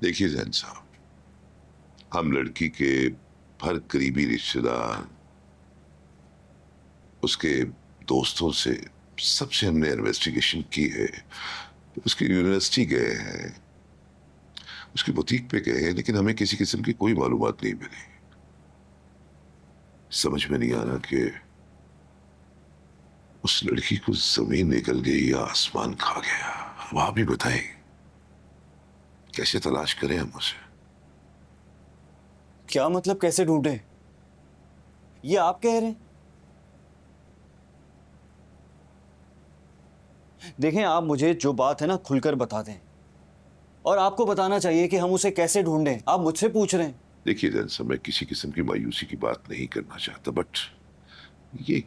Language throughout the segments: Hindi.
देखिए जैन साहब, हम लड़की के हर करीबी रिश्तेदार, उसके दोस्तों से सबसे हमने इन्वेस्टिगेशन की है। उसकी यूनिवर्सिटी गए हैं, उसकी बुटीक पे गए हैं, लेकिन हमें किसी किस्म की कोई मालूमात नहीं मिली। समझ में नहीं आ रहा कि उस लड़की को जमीन निकल गई या आसमान खा गया। अब आप ही बताएं, कैसे तलाश करें हम उसे? क्या मतलब कैसे ढूंढे? ये आप कह रहे हैं? देखें, आप मुझे जो बात है ना खुलकर बता दें, और आपको बताना चाहिए कि हम उसे कैसे ढूंढें। आप मुझसे पूछ रहे हैं। देखिए जैन साहब, मैं किसी किस्म की मायूसी की बात नहीं करना चाहता, बट ये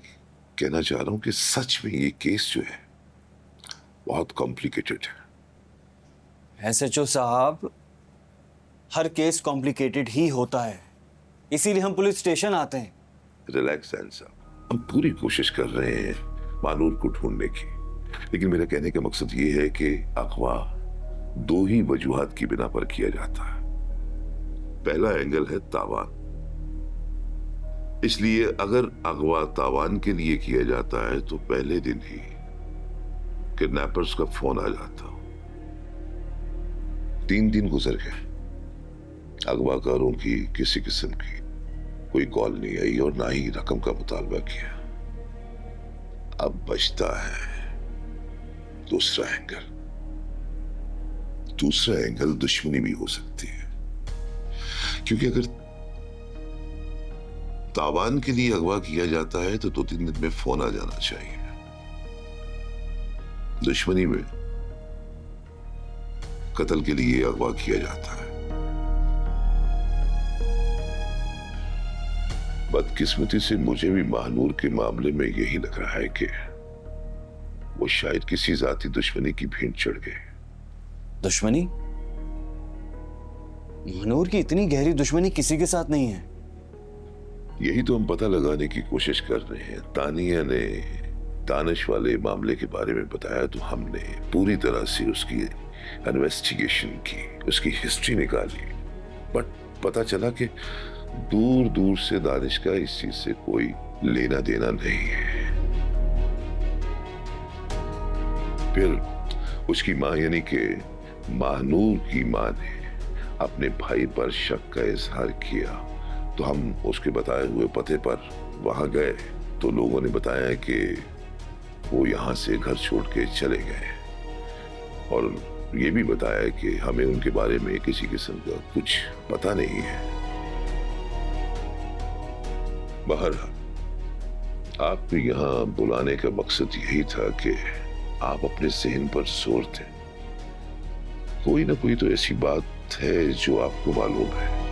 कहना चाह रहा हूं कि सच में ये केस जो है बहुत कॉम्प्लिकेटेड है। एसएचओ साहब, हर केस कॉम्प्लिकेटेड ही होता है, इसीलिए हम पुलिस स्टेशन आते हैं। रिलैक्स जैन साहब, हम पूरी कोशिश कर रहे हैं मानूर को ढूंढने की, लेकिन मेरा कहने का मकसद ये है कि अगवा दो ही वजूहात की बिना पर किया जाता है। पहला एंगल है तावान, इसलिए अगर अगवा तावान के लिए किया जाता है तो पहले दिन ही किडनैपर्स का फोन आ जाता। 3 दिन गुजर गए, अगवाकारों की किसी किस्म की कोई कॉल नहीं आई और ना ही रकम का मुतालबा किया। अब बचता है दूसरा एंगल। दूसरा एंगल दुश्मनी भी हो सकती है, क्योंकि अगर तावान के लिए अगवा किया जाता है तो 2-3 दिन में फोन आ जाना चाहिए। दुश्मनी में कत्ल के लिए अगवा किया जाता है। बदकिस्मती से मुझे भी महानूर के मामले में यही लग रहा है कि वो शायद किसी जाती दुश्मनी की भेंट चढ़ गए। दुश्मनी? महानूर की इतनी गहरी दुश्मनी किसी के साथ नहीं है। यही तो हम पता लगाने की कोशिश कर रहे हैं। तानिया ने दानिश वाले मामले के बारे में बताया तो हमने पूरी तरह से उसकी इन्वेस्टिगेशन की, उसकी हिस्ट्री निकाली, बट पता चला कि दूर दूर से दानिश का इस चीज से कोई लेना देना नहीं है। फिर उसकी मां यानी कि महानूर की मां ने अपने भाई पर शक का इजहार किया, तो हम उसके बताए हुए पते पर वहां गए तो लोगों ने बताया कि वो यहां से घर छोड़ के चले गए, और ये भी बताया कि हमें उनके बारे में किसी किस्म का कुछ पता नहीं है। बहरहाल आपको यहां बुलाने का मकसद यही था कि आप अपने जहन पर जोर दें। कोई ना कोई तो ऐसी बात है जो आपको मालूम है।